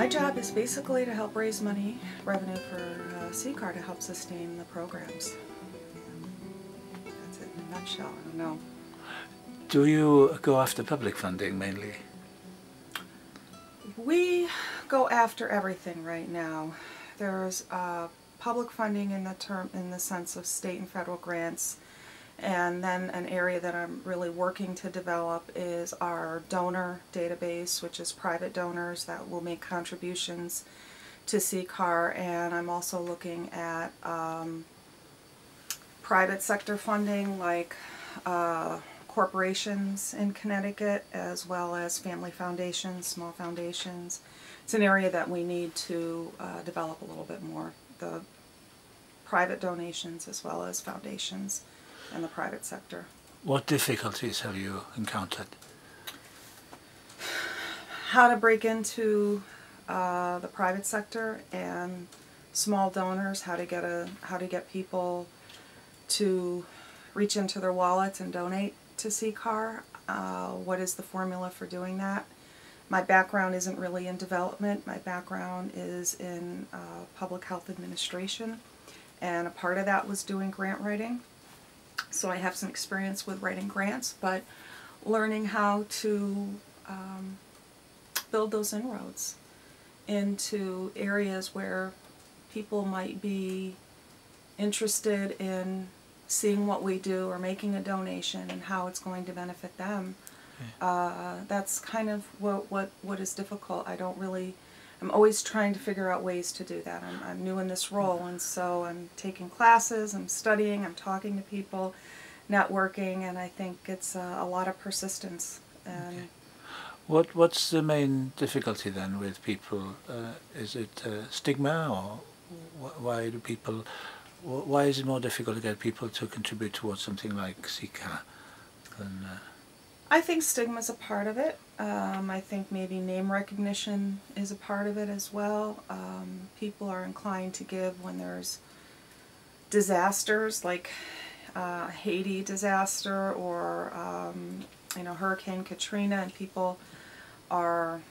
My job is basically to help raise money, revenue for CCAR to help sustain the programs. That's it in a nutshell. I don't know. Do you go after public funding mainly? We go after everything right now. There's public funding in the sense of state and federal grants, and then an area that I'm really working to develop is our donor database, which is private donors that will make contributions to CCAR, and I'm also looking at private sector funding like corporations in Connecticut, as well as family foundations, small foundations. It's an area that we need to develop a little bit more, the private donations as well as foundations in the private sector. What difficulties have you encountered? How to break into the private sector and small donors, how to get people to reach into their wallets and donate to CCAR. What is the formula for doing that? My background isn't really in development. My background is in public health administration, and a part of that was doing grant writing. So I have some experience with writing grants, but learning how to build those inroads into areas where people might be interested in seeing what we do or making a donation and how it's going to benefit them. That's kind of what is difficult. I'm always trying to figure out ways to do that. I'm new in this role, and so I'm taking classes, I'm studying, I'm talking to people, networking, and I think it's a lot of persistence. And What's the main difficulty then with people? Is it stigma, or why do people? Why is it more difficult to get people to contribute towards something like CCAR than? I think stigma is a part of it. I think maybe name recognition is a part of it as well. People are inclined to give when there's disasters like Haiti disaster or Hurricane Katrina, and people are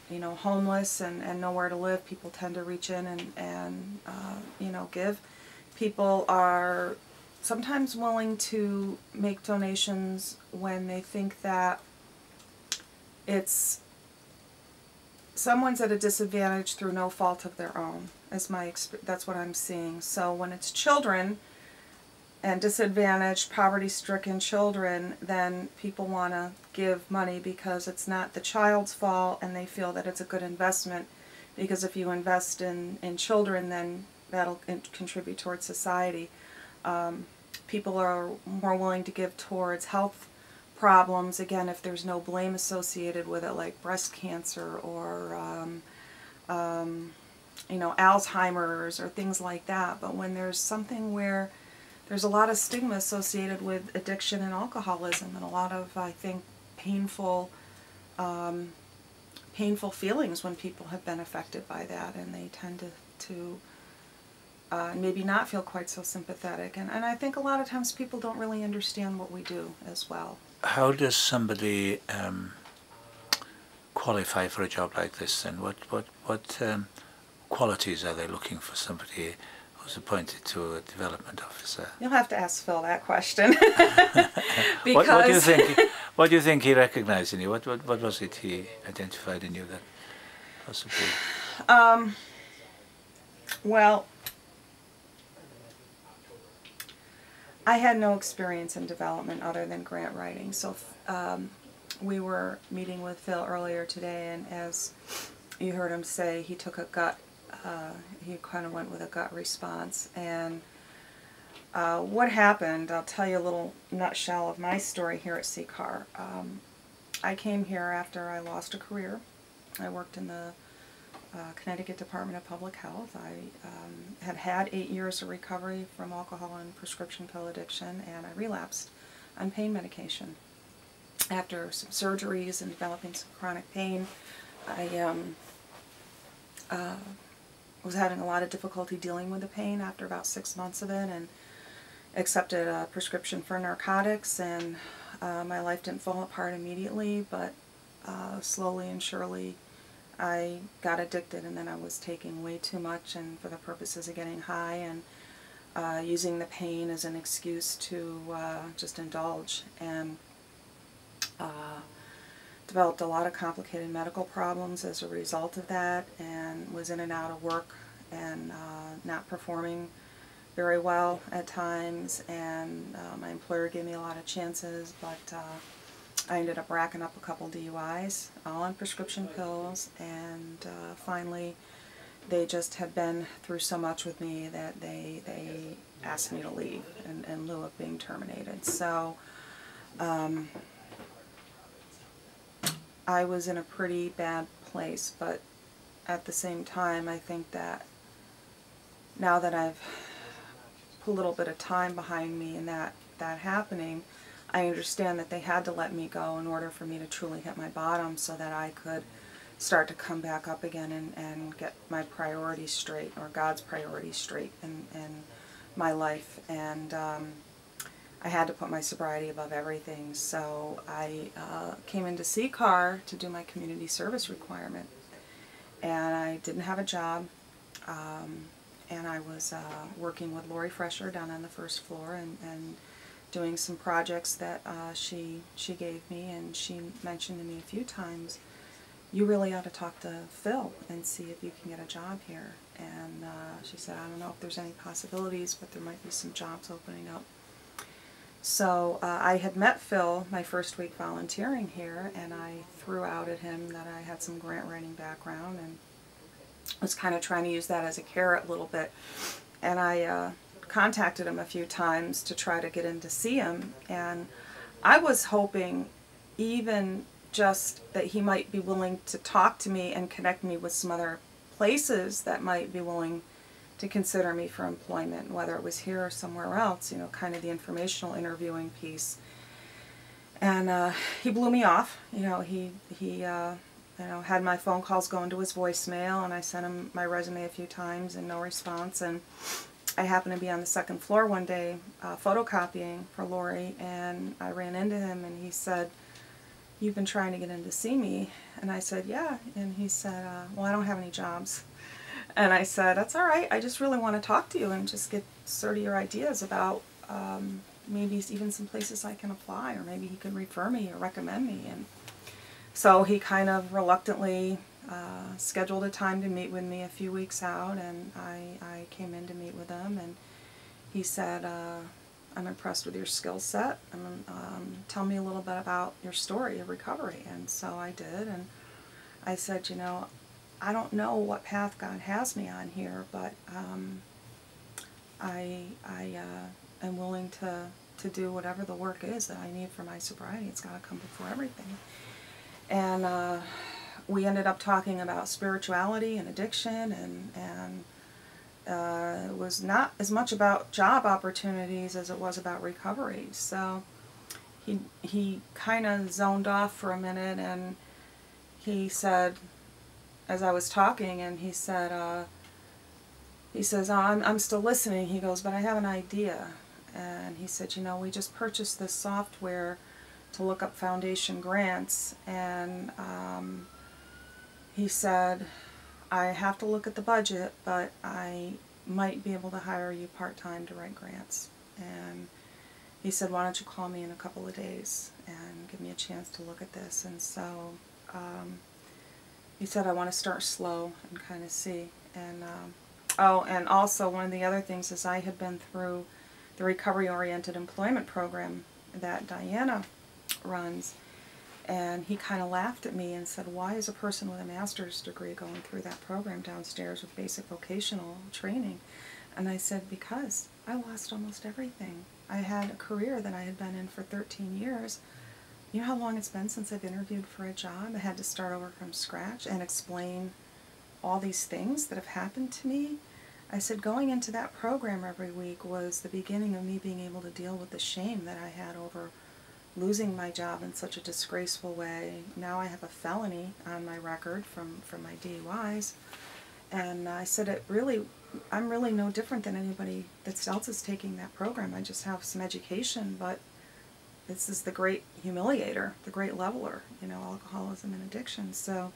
homeless and nowhere to live. People tend to reach in and give. People are sometimes willing to make donations when they think that someone's at a disadvantage through no fault of their own. That's what I'm seeing. So when it's children and disadvantaged, poverty-stricken children, then people want to give money because it's not the child's fault, and they feel that it's a good investment, because if you invest in children, then that'll contribute towards society. People are more willing to give towards health problems, again, if there's no blame associated with it, like breast cancer or Alzheimer's or things like that. But when there's something where there's a lot of stigma associated with addiction and alcoholism, and a lot of, I think, painful feelings when people have been affected by that, and they tend to maybe not feel quite so sympathetic. And I think a lot of times people don't really understand what we do as well. How does somebody qualify for a job like this, and what qualities are they looking for somebody who's appointed to a development officer? You'll have to ask Phil that question. What do you think he recognized in you? What was it he identified in you that possibly? Well, I had no experience in development other than grant writing. So we were meeting with Phil earlier today, and as you heard him say, he took a gut, he kind of went with a gut response. And what happened, I'll tell you a little nutshell of my story here at CCAR. I came here after I lost a career. I worked in the Connecticut Department of Public Health. I had 8 years of recovery from alcohol and prescription pill addiction, and I relapsed on pain medication. After some surgeries and developing some chronic pain, I was having a lot of difficulty dealing with the pain after about 6 months of it, and accepted a prescription for narcotics, and my life didn't fall apart immediately, but slowly and surely I got addicted, and then I was taking way too much, and for the purposes of getting high, and using the pain as an excuse to just indulge, and developed a lot of complicated medical problems as a result of that, and was in and out of work, and not performing very well at times, and my employer gave me a lot of chances, but I ended up racking up a couple DUIs, all on prescription pills, and finally they just had been through so much with me that they asked me to leave in lieu of being terminated. So I was in a pretty bad place, but at the same time I think that now that I've put a little bit of time behind me and that happening, I understand that they had to let me go in order for me to truly hit my bottom so that I could start to come back up again and get my priorities straight, or God's priorities straight in my life. And I had to put my sobriety above everything. So I came into CCAR to do my community service requirement. And I didn't have a job. And I was working with Lori Fresher down on the first floor, and doing some projects that she gave me, and she mentioned to me a few times, you really ought to talk to Phil and see if you can get a job here. And she said, I don't know if there's any possibilities, but there might be some jobs opening up. So I had met Phil my first week volunteering here, and I threw out at him that I had some grant writing background, and was kind of trying to use that as a carrot a little bit. And I contacted him a few times to try to get in to see him, and I was hoping even just that he might be willing to talk to me and connect me with some other places that might be willing to consider me for employment, whether it was here or somewhere else, you know, kind of the informational interviewing piece. And he blew me off. You know, he had my phone calls going to his voicemail, and I sent him my resume a few times and no response. And I happened to be on the second floor one day photocopying for Lori, and I ran into him, and he said, you've been trying to get in to see me? And I said, yeah. And he said, well, I don't have any jobs. And I said, that's all right. I just really want to talk to you and just get sort of your ideas about maybe even some places I can apply, or maybe he can refer me or recommend me. And so he kind of reluctantly scheduled a time to meet with me a few weeks out, and I came in to meet with him, and he said, I'm impressed with your skill set, and tell me a little bit about your story of recovery. And so I did, and I said, you know, I don't know what path God has me on here, but I am willing to do whatever the work is that I need for my sobriety. It's got to come before everything. And we ended up talking about spirituality and addiction, and it was not as much about job opportunities as it was about recovery. So he kind of zoned off for a minute, and he said, as I was talking, and he said, he says, oh, I'm still listening. He goes, but I have an idea. And he said, you know, we just purchased this software to look up foundation grants, and he said, I have to look at the budget, but I might be able to hire you part-time to write grants. And he said, why don't you call me in a couple of days and give me a chance to look at this. And so he said, I want to start slow and kind of see. And oh, and also one of the other things is I had been through the recovery-oriented employment program that Diana runs, and he kind of laughed at me and said, why is a person with a master's degree going through that program downstairs with basic vocational training? And I said, because I lost almost everything. I had a career that I had been in for 13 years. You know how long it's been since I've interviewed for a job? I had to start over from scratch and explain all these things that have happened to me. I said, going into that program every week was the beginning of me being able to deal with the shame that I had over losing my job in such a disgraceful way. Now I have a felony on my record from my DUIs. And I said, I'm really no different than anybody else is taking that program. I just have some education, but this is the great humiliator, the great leveler, you know, alcoholism and addiction. So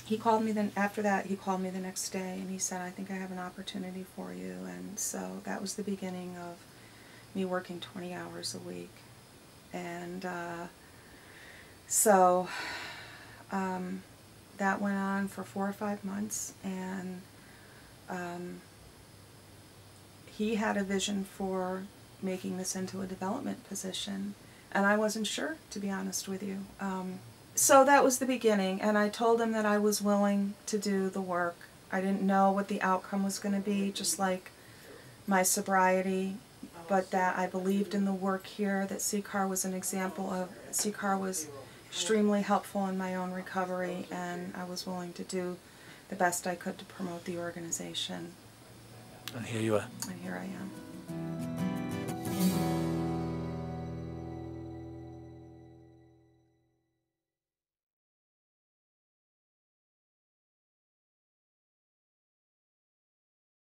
he called me after that, he called me the next day and he said, I think I have an opportunity for you. And so that was the beginning of me working 20 hours a week. And so that went on for 4 or 5 months, and he had a vision for making this into a development position, and I wasn't sure, to be honest with you. So that was the beginning, and I told him that I was willing to do the work. I didn't know what the outcome was going to be, just like my sobriety, but that I believed in the work here, that CCAR was an example of. CCAR was extremely helpful in my own recovery, and I was willing to do the best I could to promote the organization. And here you are. And here I am.